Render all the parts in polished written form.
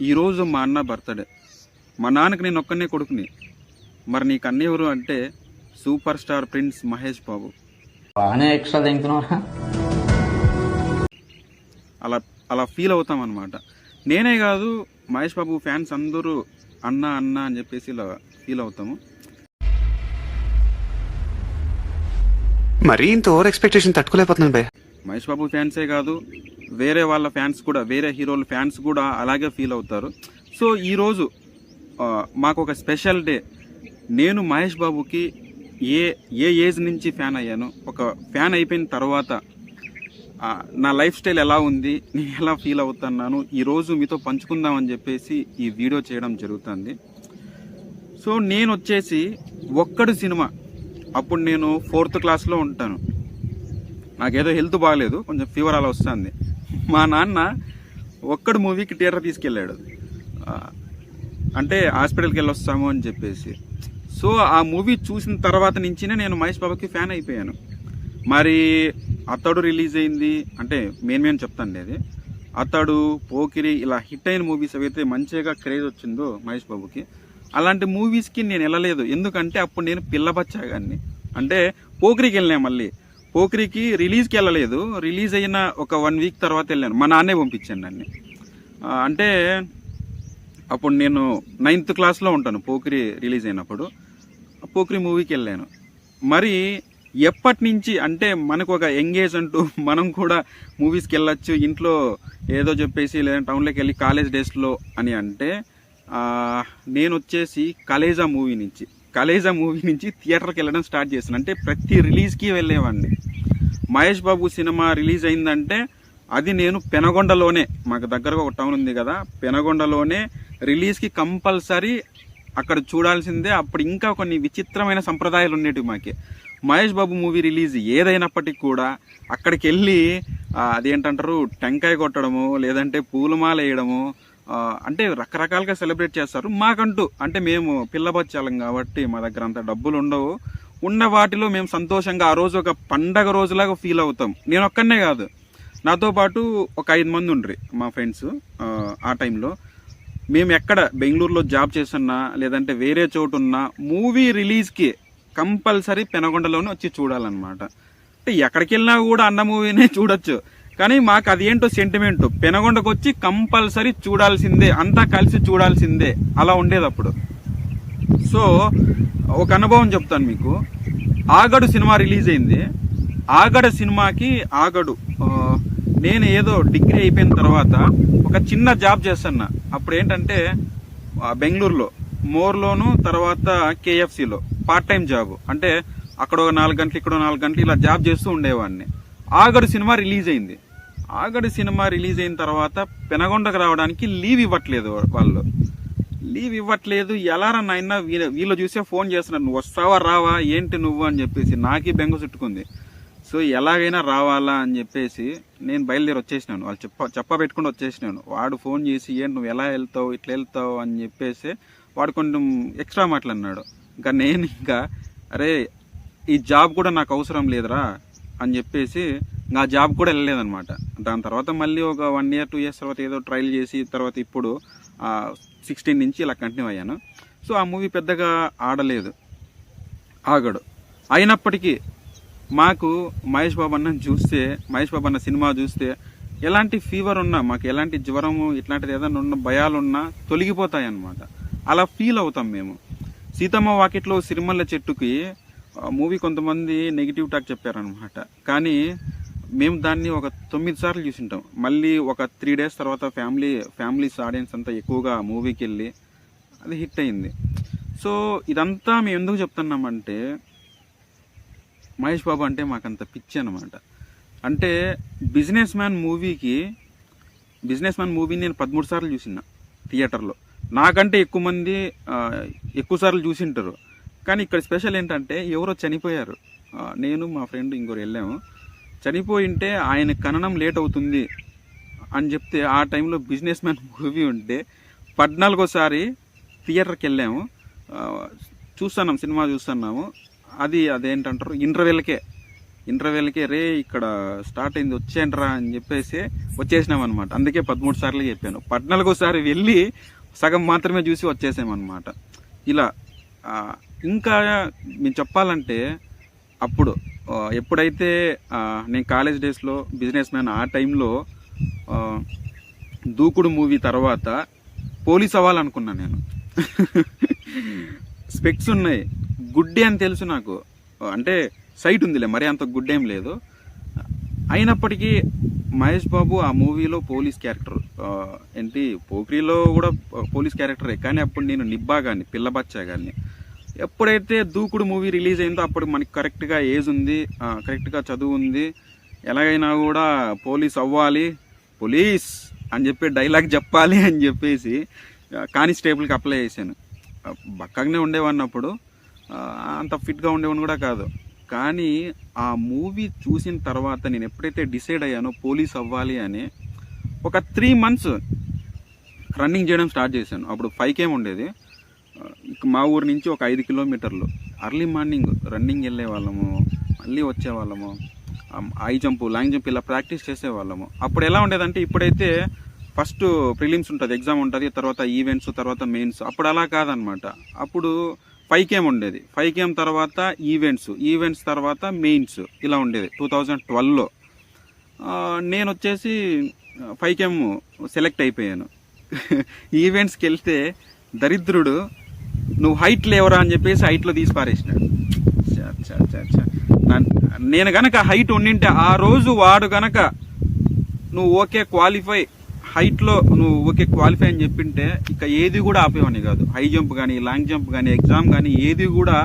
ఈరోజు మా అన్న బర్త్డే. మా నాన్నకి నేను ఒక్కనే కొడుకుని. మరి నీకు అన్న ఎవరు అంటే super star prince Mahesh Babu. బాగానే ఎక్స్ట్రా తింటున్నారా? అలా అలా ఫీల్ అవుతాం అనమాట. నేనే కాదు, మహేష్ బాబు ఫ్యాన్స్ అందరూ అన్న అన్న అని చెప్పేసి ఇలా ఫీల్ అవుతాము. మరీ ఇంత ఓవర్ ఎక్స్పెక్టేషన్ తట్టుకోలేకపోతున్నాను భయ్య. మహేష్ బాబు ఫ్యాన్సే కాదు, వేరే వాళ్ళ ఫ్యాన్స్ కూడా, వేరే హీరోల ఫ్యాన్స్ కూడా అలాగే ఫీల్ అవుతారు. సో ఈరోజు మాకు ఒక స్పెషల్ డే. నేను మహేష్ బాబుకి ఏ ఏ ఏజ్ నుంచి ఫ్యాన్ అయ్యాను, ఒక ఫ్యాన్ అయిపోయిన తర్వాత నా లైఫ్ స్టైల్ ఎలా ఉంది, నేను ఎలా ఫీల్ అవుతున్నాను, ఈరోజు మీతో పంచుకుందామని చెప్పేసి ఈ వీడియో చేయడం జరుగుతుంది. సో నేను వచ్చేసి ఒక్కడు సినిమా, అప్పుడు నేను 4th క్లాస్లో ఉంటాను. నాకేదో హెల్త్ బాగాలేదు, కొంచెం ఫీవర్ అలా వస్తుంది. మా నాన్న ఒక్కడు మూవీకి థియేటర్ తీసుకెళ్ళాడు, అంటే హాస్పిటల్కి వెళ్ళి వస్తాము అని చెప్పేసి. సో ఆ మూవీ చూసిన తర్వాత నుంచినే నేను మహేష్ బాబుకి ఫ్యాన్ అయిపోయాను. మరి అతడు రిలీజ్ అయింది అంటే మెయిన్ చెప్తాను అది. అతడు, పోకిరి ఇలా హిట్ అయిన మూవీస్ ఏవైతే మంచిగా క్రేజ్ వచ్చిందో మహేష్ బాబుకి, అలాంటి మూవీస్కి నేను వెళ్ళలేదు. ఎందుకంటే అప్పుడు నేను పిల్లబచ్చాగాన్ని. అంటే పోకిరికి వెళ్ళినా, మళ్ళీ పోకిరికి రిలీజ్కి వెళ్ళలేదు. రిలీజ్ అయిన ఒక 1 వీక్ తర్వాత వెళ్ళాను. మా నాన్నే పంపించాను నన్ను. అంటే అప్పుడు నేను 9th క్లాస్లో ఉంటాను. పోకిరి రిలీజ్ అయినప్పుడు పోకిరి మూవీకి వెళ్ళాను. మరి ఎప్పటి నుంచి అంటే మనకు ఒక ఎంగేజ్ అంటూ మనం కూడా మూవీస్కి వెళ్ళచ్చు, ఇంట్లో ఏదో చెప్పేసి లేదంటే టౌన్లోకి వెళ్ళి కాలేజ్ డేస్లో అని అంటే, నేను వచ్చేసి కలేజా మూవీ నుంచి థియేటర్కి వెళ్ళడం స్టార్ట్ చేశాను. అంటే ప్రతి రిలీజ్కి వెళ్ళేవాడిని. మహేష్ బాబు సినిమా రిలీజ్ అయిందంటే అది నేను పెనగొండలోనే, మాకు దగ్గరగా ఒక టౌన్ ఉంది కదా, పెనగొండలోనే రిలీజ్కి కంపల్సరీ అక్కడ చూడాల్సిందే. అప్పుడు ఇంకా కొన్ని విచిత్రమైన సంప్రదాయాలు ఉండేవి మాకి. మహేష్ బాబు మూవీ రిలీజ్ ఏదైనప్పటికీ కూడా అక్కడికి వెళ్ళి అదేంటంటారు, టెంకాయ కొట్టడము, లేదంటే పూలమాల వేయడము, అంటే రకరకాలుగా సెలబ్రేట్ చేస్తారు. మాకంటూ అంటే మేము పిల్లబచ్చాలం కాబట్టి మా దగ్గర అంత డబ్బులు ఉండవు. ఉన్న వాటిలో మేము సంతోషంగా ఆ రోజు ఒక పండగ రోజులాగా ఫీల్ అవుతాం. నేను ఒక్కనే కాదు, నాతో పాటు ఒక 5 మంది ఉండ్రి మా ఫ్రెండ్స్. ఆ టైంలో మేము ఎక్కడ బెంగళూరులో జాబ్ చేస్తున్నా లేదంటే వేరే చోటు ఉన్నా మూవీ రిలీజ్కి కంపల్సరీ పెనగొండలోనే వచ్చి చూడాలన్నమాట. అంటే ఎక్కడికి వెళ్ళినా కూడా అన్న మూవీనే చూడొచ్చు, కానీ మాకు అది ఏంటో సెంటిమెంట్, పెనగొండకు వచ్చి కంపల్సరీ చూడాల్సిందే, అంతా కలిసి చూడాల్సిందే, అలా ఉండేది అప్పుడు. సో ఒక అనుభవం చెప్తాను మీకు. ఆగడు సినిమా రిలీజ్ అయింది. ఆగడు సినిమాకి నేను ఏదో డిగ్రీ అయిపోయిన తర్వాత ఒక చిన్న జాబ్ చేస్తున్నా. అప్పుడు ఏంటంటే బెంగళూరులో మోర్లోను, తర్వాత కేఎఫ్సిలో పార్ట్ టైం జాబ్. అంటే అక్కడ ఒక 4 గంటలు, ఇక్కడ 4 గంటలు ఇలా జాబ్ చేస్తూ ఉండేవాడిని. ఆగడు సినిమా రిలీజ్ అయింది. ఆగడు సినిమా రిలీజ్ అయిన తర్వాత పెనగొండకు రావడానికి లీవ్ ఇవ్వట్లేదు వాళ్ళు. ఎలారా నాయన, వీళ్ళు చూసే ఫోన్ చేస్తున్నారు, నువ్వు వస్తావా రావా ఏంటి నువ్వు అని చెప్పేసి నాకే బెంగ చుట్టుకుంది. సో ఎలాగైనా రావాలా అని చెప్పేసి నేను బయలుదేరి వచ్చేసినాను. వాళ్ళు చెప్పబెట్టుకుని వచ్చేసినాను. వాడు ఫోన్ చేసి ఏంటి నువ్వు ఎలా వెళ్తావు, ఇట్లా వెళ్తావు అని చెప్పేసి వాడు కొంచెం ఎక్స్ట్రా మాట్లాడినాడు. నేను అరే ఈ జాబ్ కూడా నాకు అవసరం లేదురా అని చెప్పేసి ఆ జాబ్ కూడా వెళ్ళలేదన్నమాట. దాని తర్వాత మళ్ళీ ఒక 1 year 2 years తర్వాత ఏదో ట్రయల్ చేసి తర్వాత ఇప్పుడు 16 నుంచి ఇలా కంటిన్యూ అయ్యాను. సో ఆ మూవీ పెద్దగా ఆడలేదు ఆగడు. అయినప్పటికీ మాకు మహేష్ బాబు అన్న సినిమా చూస్తే ఎలాంటి ఫీవర్ ఉన్నా, మాకు ఎలాంటి జ్వరము ఇట్లాంటిది ఏదైనా ఉన్న భయాలున్నా తొలగిపోతాయి అన్నమాట. అలా ఫీల్ అవుతాం మేము. సీతమ్మ వాకిట్లో సిరిమల్ల చెట్టుకి మూవీ కొంతమంది నెగిటివ్ టాక్ చెప్పారనమాట. కానీ మేము దాన్ని ఒక 9 సార్లు చూసింటాం. మళ్ళీ ఒక 3 days తర్వాత ఫ్యామిలీస్ ఆడియన్స్ అంతా ఎక్కువగా మూవీకి వెళ్ళి అది హిట్ అయింది. సో ఇదంతా మేము ఎందుకు చెప్తున్నామంటే మహేష్ బాబు అంటే మాకంత పిచ్చి అనమాట. అంటే బిజినెస్ మ్యాన్ మూవీని నేను 13 సార్లు చూసిన థియేటర్లో. నాకంటే ఎక్కువ మంది ఎక్కువ సార్లు చూసింటారు. కానీ ఇక్కడ స్పెషల్ ఏంటంటే ఎవరో చనిపోయారు. నేను మా ఫ్రెండ్ ఇంకోరు వెళ్ళాము. చనిపోయింటే ఆయన కననం లేట్ అవుతుంది అని చెప్తే ఆ టైంలో బిజినెస్ మ్యాన్ మూవీ ఉంటే 14వ థియేటర్కి వెళ్ళాము. సినిమా చూస్తున్నాము. అదేంటంటారు, ఇంటర్వెల్కి రే ఇక్కడ స్టార్ట్ అయింది వచ్చేయండిరా అని చెప్పేసి వచ్చేసినాం అనమాట. అందుకే 13 సార్లు చెప్పాను. 14సారి వెళ్ళి సగం మాత్రమే చూసి వచ్చేసామన్నమాట. ఇలా ఇంకా మేము చెప్పాలంటే అప్పుడు ఎప్పుడైతే నేను కాలేజ్ డేస్లో బిజినెస్ మ్యాన్ ఆ టైంలో దూకుడు మూవీ తర్వాత పోలీస్ అవ్వాలనుకున్నాను నేను. స్పెక్స్ ఉన్నాయి, గుడ్డే అని తెలుసు నాకు, అంటే సైట్ ఉందిలే, మరి అంత గుడ్ ఏం లేదు. అయినప్పటికీ మహేష్ బాబు ఆ మూవీలో పోలీస్ క్యారెక్టర్ ఏంటి, పోక్రీలో కూడా పోలీస్ క్యారెక్టరే, కానీ అప్పుడు నేను నిబ్బా కానీ పిల్లబచ్చా కానీ ఎప్పుడైతే దూకుడు మూవీ రిలీజ్ అయిందో అప్పుడు మనకి కరెక్ట్గా ఏజ్ ఉంది, కరెక్ట్గా చదువు ఉంది, ఎలాగైనా కూడా పోలీస్ అవ్వాలి, పోలీస్ అని చెప్పి డైలాగ్ చెప్పాలి అని చెప్పేసి కానిస్టేబుల్కి అప్లై చేశాను. బక్కగానే ఉండేవాడిని అప్పుడు, అంత ఫిట్గా ఉండేవాడిని కూడా కాదు. కానీ ఆ మూవీ చూసిన తర్వాత నేను ఎప్పుడైతే డిసైడ్ అయ్యానో పోలీస్ అవ్వాలి అని, ఒక 3 months రన్నింగ్ చేయడం స్టార్ట్ చేశాను. అప్పుడు 5km ఉండేది, మా ఊరు నుంచి ఒక 5 కిలోమీటర్లు అర్లీ మార్నింగ్ రన్నింగ్ వెళ్ళే వాళ్ళము, మళ్ళీ వచ్చేవాళ్ళము, హై జంప్ లాంగ్ జంప్ ఇలా ప్రాక్టీస్ చేసేవాళ్ళము. అప్పుడు ఎలా ఉండేదంటే ఇప్పుడైతే ఫస్ట్ ప్రిలిమ్స్ ఉంటుంది, ఎగ్జామ్ ఉంటుంది, తర్వాత ఈవెంట్స్, తర్వాత మెయిన్స్. అప్పుడు అలా కాదనమాట. అప్పుడు 5km ఉండేది, 5km తర్వాత ఈవెంట్స్ తర్వాత మెయిన్స్, ఇలా ఉండేది 2012లో. నేను వచ్చేసి 5km సెలెక్ట్ అయిపోయాను. ఈవెంట్స్కి వెళ్తే దరిద్రుడు నువ్వు హైట్ లేవరా అని చెప్పేసి హైట్లో తీసి పారేసినాడు. నేను గనక హైట్ ఉండింటే ఆ రోజు వాడు గనక నువ్వు ఓకే క్వాలిఫై, హైట్లో నువ్వు ఓకే క్వాలిఫై అని చెప్పింటే ఇక ఏది కూడా ఆపేవాడిని కాదు. హై జంప్ కానీ లాంగ్ జంప్ కానీ ఎగ్జామ్ కానీ ఏది కూడా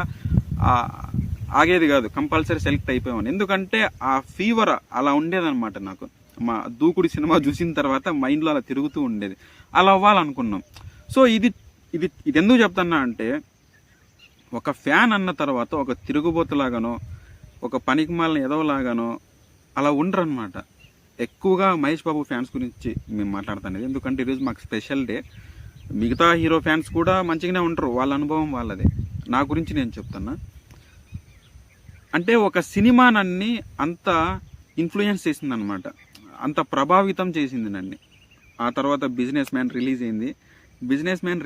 ఆగేది కాదు, కంపల్సరీ సెలెక్ట్ అయిపోయాను. ఎందుకంటే ఆ ఫీవర్ అలా ఉండేదన్నమాట నాకు. మా దూకుడు సినిమా చూసిన తర్వాత మైండ్లో అలా తిరుగుతూ ఉండేది, అలా అవ్వాలనుకున్నాం. సో ఇది ఎందుకు చెప్తున్నా అంటే, ఒక ఫ్యాన్ అన్న తర్వాత ఒక తిరుగుబోతులాగానో ఒక పనికిమాలిన ఎదవలాగానో అలా ఉండరనమాట. ఎక్కువగా మహేష్ బాబు ఫ్యాన్స్ గురించి మేము మాట్లాడుతానేది, ఎందుకంటే ఈరోజు మాకు స్పెషల్ డే. మిగతా హీరో ఫ్యాన్స్ కూడా మంచిగానే ఉంటారు, వాళ్ళ అనుభవం వాళ్ళది. నా గురించి నేను చెప్తున్నా. అంటే ఒక సినిమా నన్ను అంత ఇన్ఫ్లుయెన్స్ చేసింది అనమాట, అంత ప్రభావితం చేసింది నన్ను. ఆ తర్వాత బిజినెస్ మ్యాన్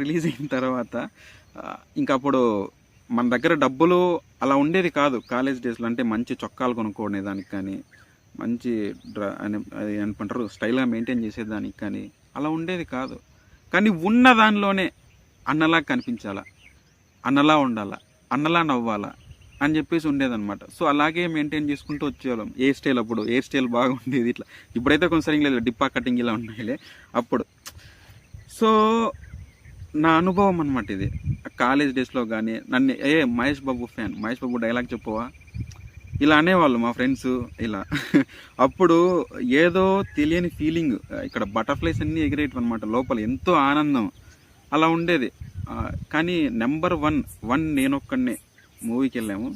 రిలీజ్ అయిన తర్వాత ఇంకా అప్పుడు మన దగ్గర డబ్బులు అలా ఉండేది కాదు కాలేజ్ డేస్లో. అంటే మంచి చొక్కాలు కొనుక్కునేదానికి కానీ, మంచి అది అనుకుంటారు స్టైల్గా మెయింటైన్ చేసేదానికి కానీ అలా ఉండేది కాదు. కానీ ఉన్న దానిలోనే అన్నలా కనిపించాలా, అన్నలా ఉండాలా, అన్నలా నవ్వాలా అని చెప్పేసి ఉండేదన్నమాట. సో అలాగే మెయింటైన్ చేసుకుంటూ వచ్చేవాళ్ళం. హెయిర్ స్టైల్ బాగుండేది ఇట్లా. ఇప్పుడైతే కొంచెం సరిగ్గా లేదు, డిప్పా కటింగ్ ఇలా ఉన్నాయిలే అప్పుడు. సో నా అనుభవం అనమాట ఇది. కాలేజ్ డేస్లో కానీ నన్ను మహేష్ బాబు ఫ్యాన్, మహేష్ బాబు డైలాగ్ చెప్పవా ఇలా అనేవాళ్ళు మా ఫ్రెండ్స్ ఇలా. అప్పుడు ఏదో తెలియని ఫీలింగ్, ఇక్కడ బటర్ఫ్లైస్ అన్నీ ఎగిరేటివి అనమాట, లోపల ఎంతో ఆనందం అలా ఉండేది. కానీ నెంబర్ 1 నేనొక్కడినే మూవీకి వెళ్ళాము,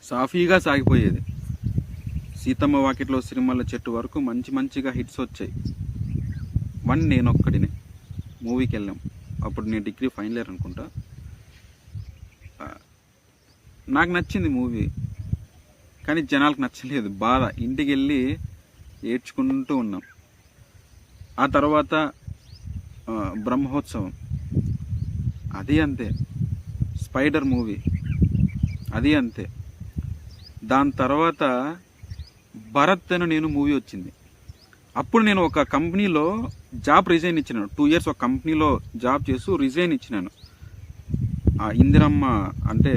సాఫీగా సాగిపోయేది. సీతమ్మ వాకిట్లో సిరిమల్ల చెట్టు వరకు మంచిగా హిట్స్ వచ్చాయి. 1 నేనొక్కడినే మూవీకి వెళ్ళాం. అప్పుడు నేను డిగ్రీ ఫైనల్ ఇయర్ అనుకుంటా. నాకు నచ్చింది మూవీ, కానీ జనాలకు నచ్చలేదు, బాధ. ఇంటికి వెళ్ళి ఏడ్చుకుంటూ ఉన్నాం. ఆ తర్వాత బ్రహ్మోత్సవం, అది అంతే. స్పైడర్ మూవీ, అది అంతే. దాని తర్వాత భరత్ అని నేను మూవీ వచ్చింది. అప్పుడు నేను ఒక కంపెనీలో జాబ్ రిజైన్ ఇచ్చినాను. 2 years ఒక కంపెనీలో జాబ్ చేస్తూ రిజైన్ ఇచ్చినాను. ఇందిరమ్మ అంటే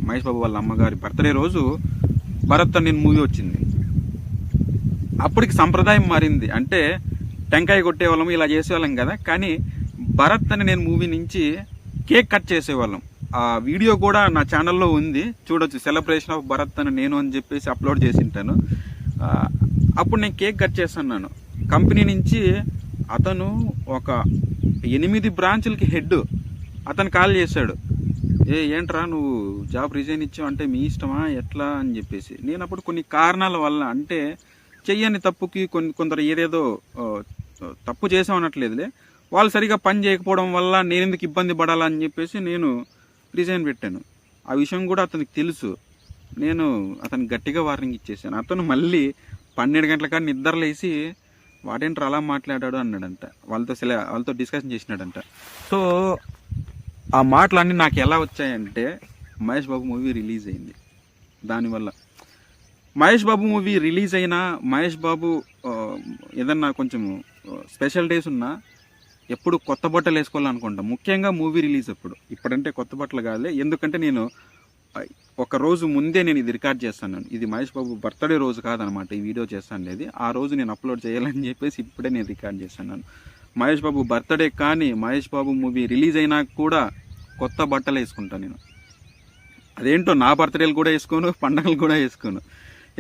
మహేష్ బాబు వాళ్ళ అమ్మగారి బర్త్డే రోజు భరత్ అని నేను మూవీ వచ్చింది. అప్పటికి సంప్రదాయం మారింది, అంటే టెంకాయ కొట్టేవాళ్ళం ఇలా చేసేవాళ్ళం కదా, కానీ భరత్ అని నేను మూవీ నుంచి కేక్ కట్ చేసేవాళ్ళం. ఆ వీడియో కూడా నా ఛానల్లో ఉంది, చూడొచ్చు. సెలబ్రేషన్ ఆఫ్ భరత్ అని నేను అని చెప్పేసి అప్లోడ్ చేసి ఉంటాను. అప్పుడు నేను కేక్ కట్ చేస్తున్నాను. కంపెనీ నుంచి అతను ఒక 8 బ్రాంచులకి హెడ్, అతను కాల్ చేశాడు, ఏంట్రా నువ్వు జాబ్ రిజైన్ ఇచ్చావు అంటే మీ ఇష్టమా ఎట్లా అని చెప్పేసి. నేను అప్పుడు కొన్ని కారణాల వల్ల, అంటే చెయ్యని తప్పుకి కొందరు ఏదేదో తప్పు చేసామనట్లేదులే, వాళ్ళు సరిగా పని చేయకపోవడం వల్ల నేను ఎందుకు ఇబ్బంది పడాలని చెప్పేసి నేను రిజైన్ పెట్టాను. ఆ విషయం కూడా అతనికి తెలుసు. నేను అతను గట్టిగా వార్నింగ్ ఇచ్చేసాను. అతను మళ్ళీ 12 గంటల కాడ నిద్రలేసి వాడేంట్రా అలా మాట్లాడాడు అన్నాడంట. వాళ్ళతో డిస్కషన్ చేసినాడంట. సో ఆ మాటలన్నీ నాకు ఎలా వచ్చాయంటే మహేష్ బాబు మూవీ రిలీజ్ అయింది. దానివల్ల మహేష్ బాబు మూవీ రిలీజ్ అయినా మహేష్ బాబు ఏదన్నా కొంచెం స్పెషల్ డేస్ ఉన్నా ఎప్పుడు కొత్త బట్టలు వేసుకోవాలనుకుంటా, ముఖ్యంగా మూవీ రిలీజ్ అప్పుడు. ఇప్పుడంటే కొత్త బట్టలు కాదులే, ఎందుకంటే నేను ఒక రోజు ముందే నేను ఇది రికార్డ్ చేస్తాను. ఇది మహేష్ బాబు బర్త్డే రోజు కాదనమాట ఈ వీడియో చేస్తాను అనేది. ఆ రోజు నేను అప్లోడ్ చేయాలని చెప్పేసి ఇప్పుడే నేను రికార్డ్ చేస్తున్నాను. మహేష్ బాబు బర్త్డే కానీ మహేష్ బాబు మూవీ రిలీజ్ అయినా కూడా కొత్త బట్టలు వేసుకుంటాను నేను. అదేంటో నా బర్త్డేలు కూడా వేసుకోను, పండగలు కూడా వేసుకోను.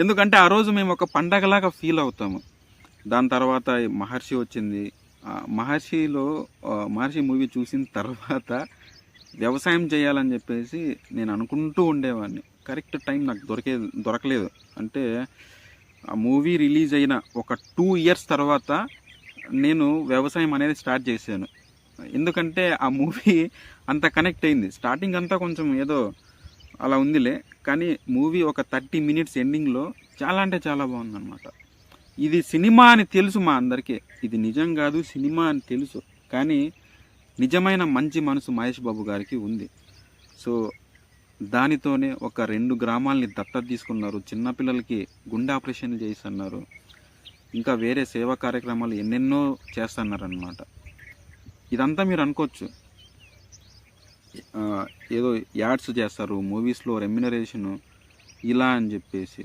ఎందుకంటే ఆ రోజు మేము ఒక పండగలాగా ఫీల్ అవుతాము. దాని తర్వాత మహర్షి వచ్చింది. మహర్షి మూవీ చూసిన తర్వాత వ్యవసాయం చేయాలని చెప్పేసి నేను అనుకుంటూ ఉండేవాడిని. కరెక్ట్ టైం నాకు దొరకలేదు. అంటే ఆ మూవీ రిలీజ్ అయిన ఒక 2 ఇయర్స్ తర్వాత నేను వ్యవసాయం అనేది స్టార్ట్ చేశాను. ఎందుకంటే ఆ మూవీ అంత కనెక్ట్ అయింది. స్టార్టింగ్ అంతా కొంచెం ఏదో అలా ఉందిలే, కానీ మూవీ ఒక 30 మినిట్స్ ఎండింగ్లో చాలా అంటే చాలా బాగుందన్నమాట. ఇది సినిమా అని తెలుసు మా అందరికీ, ఇది నిజం కాదు సినిమా అని తెలుసు, కానీ నిజమైన మంచి మనసు మహేష్ బాబు గారికి ఉంది. సో దానితోనే ఒక 2 గ్రామాలని దత్తత తీసుకున్నారు, చిన్నపిల్లలకి గుండె ఆపరేషన్లు చేయిస్తున్నారు, ఇంకా వేరే సేవా కార్యక్రమాలు ఎన్నెన్నో చేస్తున్నారనమాట. ఇదంతా మీరు అనుకోవచ్చు ఏదో యాడ్స్ చేస్తారు మూవీస్లో రెమ్యునరేషను ఇలా అని చెప్పేసి.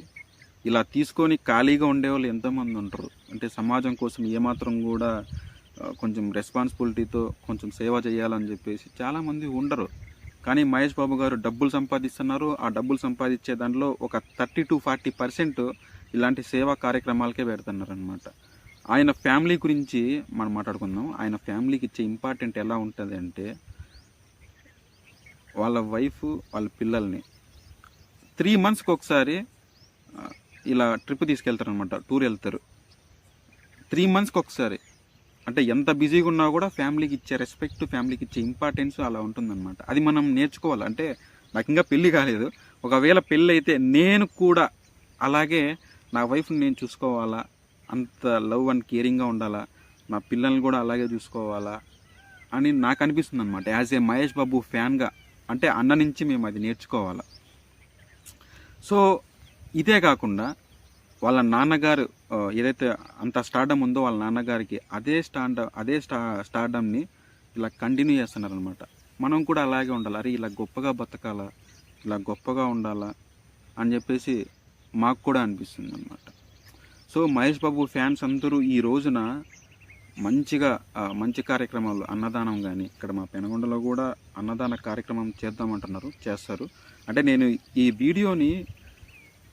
ఇలా తీసుకొని ఖాళీగా ఉండేవాళ్ళు ఎంతోమంది ఉంటారు. అంటే సమాజం కోసం ఏమాత్రం కూడా కొంచెం రెస్పాన్సిబిలిటీతో కొంచెం సేవ చేయాలని చెప్పేసి చాలామంది ఉండరు. కానీ మహేష్ బాబు గారు డబ్బులు సంపాదిస్తున్నారు. ఆ డబ్బులు సంపాదించే దాంట్లో ఒక 30 to 40% ఇలాంటి సేవా కార్యక్రమాలకే పెడుతున్నారు అనమాట. ఆయన ఫ్యామిలీ గురించి మనం మాట్లాడుకుందాం. ఆయన ఫ్యామిలీకి ఇచ్చే ఇంపార్టెంట్ ఎలా ఉంటుంది అంటే వాళ్ళ వైఫ్ వాళ్ళ పిల్లల్ని 3 monthsకి ఒకసారి ఇలా ట్రిప్ తీసుకెళ్తారు అనమాట, టూర్ వెళ్తారు 3 monthsకి ఒకసారి. అంటే ఎంత బిజీగా ఉన్నా కూడా ఫ్యామిలీకి ఇచ్చే రెస్పెక్ట్, ఫ్యామిలీకి ఇచ్చే ఇంపార్టెన్స్ అలా ఉంటుందన్నమాట. అది మనం నేర్చుకోవాలి. అంటే నాకు ఇంకా పెళ్ళి కాలేదు, ఒకవేళ పెళ్ళి అయితే నేను కూడా అలాగే నా వైఫ్ని నేను చూసుకోవాలా, అంత లవ్ అండ్ కేరింగ్గా ఉండాలా, నా పిల్లల్ని కూడా అలాగే చూసుకోవాలా అని నాకు అనిపిస్తుంది అనమాట. యాజ్ ఏ మహేష్ బాబు ఫ్యాన్గా, అంటే అన్న నుంచి మేము అది నేర్చుకోవాలి. సో ఇదే కాకుండా వాళ్ళ నాన్నగారు ఏదైతే అంత స్టార్డమ్ ఉందో వాళ్ళ నాన్నగారికి అదే స్టార్డమ్ని ఇలా కంటిన్యూ చేస్తున్నారనమాట. మనం కూడా అలాగే ఉండాలి, అరే ఇలా గొప్పగా బతకాలా, ఇలా గొప్పగా ఉండాలా అని చెప్పేసి మాకు కూడా అనిపిస్తుంది అనమాట. సో మహేష్ బాబు ఫ్యాన్స్ అందరూ ఈ రోజున మంచిగా మంచి కార్యక్రమాలు, అన్నదానం కానీ, ఇక్కడ మా పెనగొండలో కూడా అన్నదాన కార్యక్రమం చేద్దామంటున్నారు, చేస్తారు. అంటే నేను ఈ వీడియోని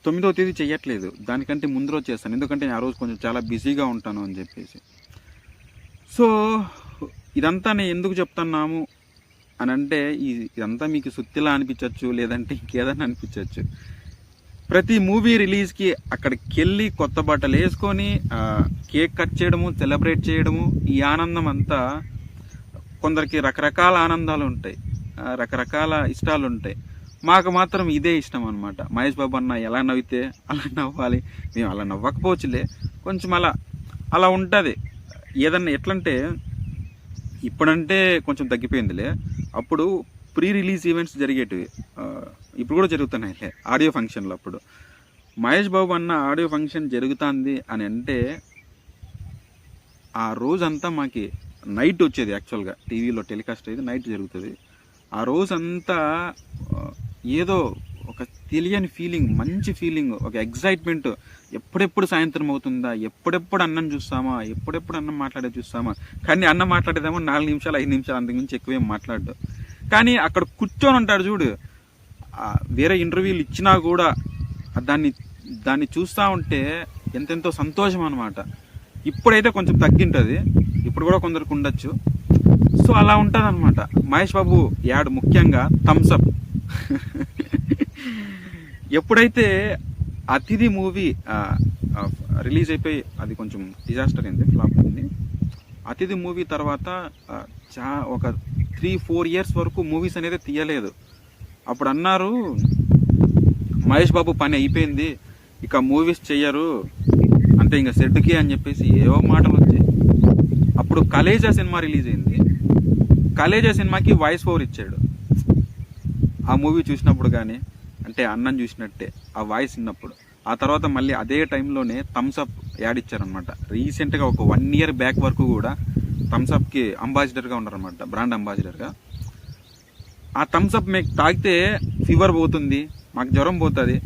9వ తేదీ చేయట్లేదు, దానికంటే ముందు రోజు చేస్తాను. ఎందుకంటే ఆ రోజు కొంచెం చాలా బిజీగా ఉంటాను అని చెప్పేసి. సో ఇదంతా నేను ఎందుకు చెప్తున్నాము అని అంటే ఇదంతా మీకు సుత్తిలా అనిపించవచ్చు, లేదంటే ఇంకేదన్నా అనిపించవచ్చు. ప్రతి మూవీ రిలీజ్కి అక్కడికి వెళ్ళి కొత్త బట్టలు వేసుకొని కేక్ కట్ చేయడము, సెలబ్రేట్ చేయడము, ఈ ఆనందం అంతా కొందరికి రకరకాల ఆనందాలు ఉంటాయి, రకరకాల ఇష్టాలు ఉంటాయి. మాకు మాత్రం ఇదే ఇష్టం అనమాట. మహేష్ బాబు అన్న ఎలా నవ్వితే అలా నవ్వాలి, మేము అలా నవ్వకపోవచ్చులే, కొంచెం అలా ఉంటుంది. ఏదన్నా ఎట్లంటే ఇప్పుడంటే కొంచెం తగ్గిపోయిందిలే, అప్పుడు ప్రీ రిలీజ్ ఈవెంట్స్ జరిగేటివి, ఇప్పుడు కూడా జరుగుతున్నాయిలే ఆడియో ఫంక్షన్లు. అప్పుడు మహేష్ బాబు అన్న ఆడియో ఫంక్షన్ జరుగుతుంది అని అంటే ఆ రోజంతా మాకి నైట్ వచ్చేది. యాక్చువల్గా టీవీలో టెలికాస్ట్ అయితే నైట్ జరుగుతుంది. ఆ రోజంతా ఏదో ఒక తెలియని ఫీలింగ్, మంచి ఫీలింగ్, ఒక ఎగ్జైట్మెంట్. ఎప్పుడెప్పుడు సాయంత్రం అవుతుందా, ఎప్పుడెప్పుడు అన్నం చూస్తామా, ఎప్పుడెప్పుడు అన్నం మాట్లాడే చూస్తామా. కానీ అన్నం మాట్లాడేదేమో 4 నిమిషాలు 5 నిమిషాలు, అంతకుమించి ఎక్కువేం మాట్లాడు. కానీ అక్కడ కూర్చొని ఉంటాడు చూడు, వేరే ఇంటర్వ్యూలు ఇచ్చినా కూడా దాన్ని చూస్తూ ఉంటే ఎంతెంతో సంతోషం అనమాట. ఇప్పుడైతే కొంచెం తగ్గింటుంది, ఇప్పుడు కూడా కొందరికి ఉండొచ్చు. సో అలా ఉంటుంది అనమాట. మహేష్ బాబు యాడ్ ముఖ్యంగా థమ్స్అప్. ఎప్పుడైతే అతిథి మూవీ రిలీజ్ అయిపోయి అది కొంచెం డిజాస్టర్ అయింది, ఫ్లాప్ అయింది. అతిథి మూవీ తర్వాత ఒక 3-4 years వరకు మూవీస్ అనేది తీయలేదు. అప్పుడు అన్నారు మహేష్ బాబు పని అయిపోయింది, ఇక మూవీస్ చెయ్యరు అంటే ఇంకా సెట్కి అని చెప్పేసి ఏవో మాటలు వచ్చాయి. అప్పుడు కలేజా సినిమా రిలీజ్ అయింది. కలేజా సినిమాకి వాయిస్ ఓవర్ ఇచ్చాడు. ఆ మూవీ చూసినప్పుడు కానీ అంటే అన్నం చూసినట్టే ఆ వాయిస్ విన్నప్పుడు. ఆ తర్వాత మళ్ళీ అదే టైంలోనే థమ్స్అప్ యాడ్ ఇచ్చారనమాట. రీసెంట్గా ఒక 1 year బ్యాక్ వరకు కూడా థమ్స్అప్కి అంబాసిడర్గా ఉన్నారనమాట, బ్రాండ్ అంబాసిడర్గా. ఆ థమ్స్అప్ మీకు తాగితే ఫీవర్ పోతుంది, మాకు జ్వరం పోతుంది,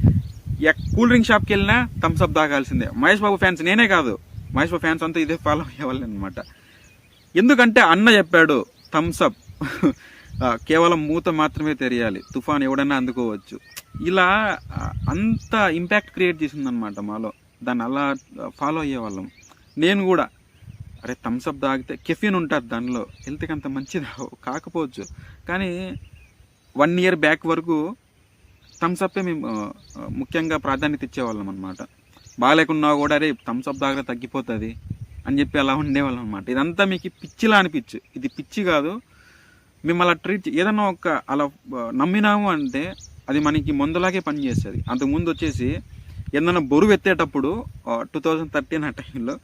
కూల్ డ్రింక్ షాప్కి వెళ్ళినా థమ్స్అప్ తాగాల్సిందే. మహేష్ బాబు ఫ్యాన్స్ నేనే కాదు, మహేష్ బాబు ఫ్యాన్స్ అంతా ఇదే ఫాలో అయ్యేవాళ్ళు అనమాట. ఎందుకంటే అన్న చెప్పాడు థమ్స్అప్ కేవలం మూత మాత్రమే తెలియాలి, తుఫాన్ ఎవడన్నా అందుకోవచ్చు. ఇలా అంత ఇంపాక్ట్ క్రియేట్ చేసిందనమాట మాలో. దాన్ని అలా ఫాలో అయ్యేవాళ్ళం. నేను కూడా అరే థమ్స్అప్ తాగితే కెఫిన్ ఉంటుంది దానిలో, హెల్త్కి అంత మంచిది కాకపోవచ్చు, కానీ 1 year బ్యాక్ వరకు థమ్స్అప్పే మేము ముఖ్యంగా ప్రాధాన్యత ఇచ్చేవాళ్ళం అనమాట. బాగాలేకున్నా కూడా అరే థమ్స్అప్ తాగితే తగ్గిపోతుంది అని చెప్పి అలా ఉండేవాళ్ళం అనమాట. ఇదంతా మీకు పిచ్చిలా అనిపించు, ఇది పిచ్చి కాదు. మేము అలా ట్రీట్ ఏదన్నా ఒక అలా నమ్మినాము అంటే అది మనకి ముందులాగే పనిచేస్తుంది. అంతకుముందు వచ్చేసి ఏదైనా బరువు ఎత్తేటప్పుడు 2013 ఆ టైంలో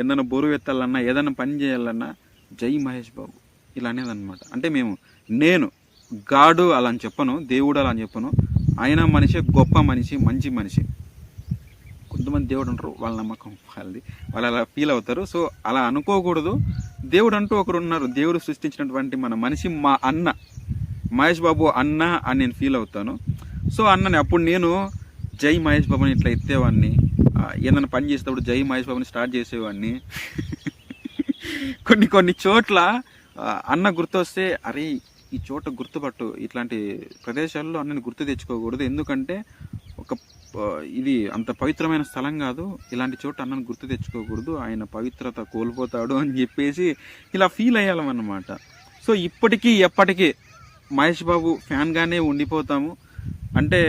ఏదైనా బరువు ఎత్తాలన్నా ఏదైనా పని చేయాలన్నా జై మహేష్ బాబు ఇలా అనేదన్నమాట. అంటే నేను గాడు అలా అని చెప్పను, దేవుడు అలా అని చెప్పను, ఆయన మనిషి, గొప్ప మనిషి, మంచి మనిషి. కొంతమంది దేవుడు అంటారు, వాళ్ళ నమ్మకం వాళ్ళది, వాళ్ళు అలా ఫీల్ అవుతారు. సో అలా అనుకోకూడదు. దేవుడు అంటూ ఒకరు ఉన్నారు, దేవుడు సృష్టించినటువంటి మన మనిషి మా అన్న మహేష్ బాబు అన్న అని నేను ఫీల్ అవుతాను. సో అన్నని అప్పుడు నేను జై మహేష్ బాబుని ఇట్లా ఎత్తేవాడిని, ఏదైనా పని చేసేటప్పుడు జై మహేష్ బాబుని స్టార్ట్ చేసేవాడిని. కొన్ని చోట్ల అన్న గుర్తొస్తే అరే ఈ చోట గుర్తుపట్టు, ఇట్లాంటి ప్రదేశాల్లో అన్నని గుర్తు తెచ్చుకోకూడదు, ఎందుకంటే ఒక ఇది అంత పవిత్రమైన స్థలం కాదు, ఇలాంటి చోట అన్నను గుర్తు తెచ్చుకోకూడదు, ఆయన పవిత్రత కోల్పోతాడు అని చెప్పేసి ఇలా ఫీల్ అయ్యాలన్నమాట. సో ఇప్పటికీ ఎప్పటికీ మహేష్ బాబు ఫ్యాన్గానే ఉండిపోతాము. అంటే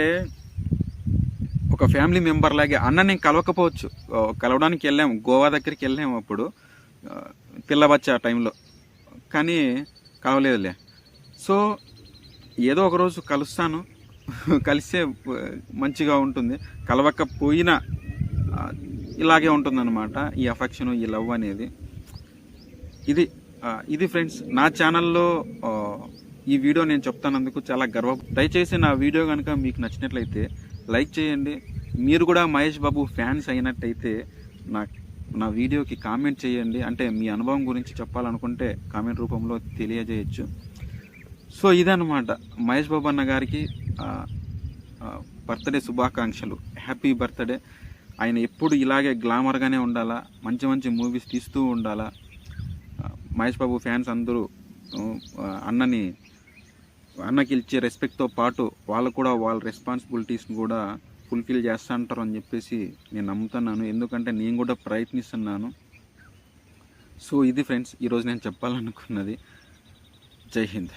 ఒక ఫ్యామిలీ మెంబర్ లాగే. అన్న నేను కలవకపోవచ్చు, కలవడానికి వెళ్ళాము, గోవా దగ్గరికి వెళ్ళాము అప్పుడు పిల్లబచ్చ టైంలో, కానీ కలవలేదులే. సో ఏదో ఒకరోజు కలుస్తాను, కలిస్తే మంచిగా ఉంటుంది, కలవకపోయినా ఇలాగే ఉంటుందన్నమాట ఈ అఫెక్షన్, ఈ లవ్ అనేది. ఇది ఫ్రెండ్స్ నా ఛానల్లో ఈ వీడియో నేను చెప్తానందుకు చాలా గర్వం. దయచేసి నా వీడియో కనుక మీకు నచ్చినట్లయితే లైక్ చేయండి. మీరు కూడా మహేష్ బాబు ఫ్యాన్స్ అయినట్టయితే నా వీడియోకి కామెంట్ చేయండి. అంటే మీ అనుభవం గురించి చెప్పాలనుకుంటే కామెంట్ రూపంలో తెలియజేయచ్చు. సో ఇదన్నమాట మహేష్ బాబు అన్న గారికి బర్త్డే శుభాకాంక్షలు, హ్యాపీ బర్త్డే. ఆయన ఎప్పుడు ఇలాగే గ్లామర్గానే ఉండాలా, మంచి మంచి మూవీస్ తీస్తూ ఉండాలా. మహేష్ బాబు ఫ్యాన్స్ అందరూ అన్నకి ఇచ్చే రెస్పెక్ట్తో పాటు వాళ్ళు కూడా వాళ్ళ రెస్పాన్సిబిలిటీస్ని కూడా ఫుల్ఫిల్ చేస్తూ ఉంటారు అని చెప్పేసి నేను నమ్ముతున్నాను, ఎందుకంటే నేను కూడా ప్రయత్నిస్తున్నాను. సో ఇది ఫ్రెండ్స్ ఈరోజు నేను చెప్పాలనుకున్నది. జై హింద్.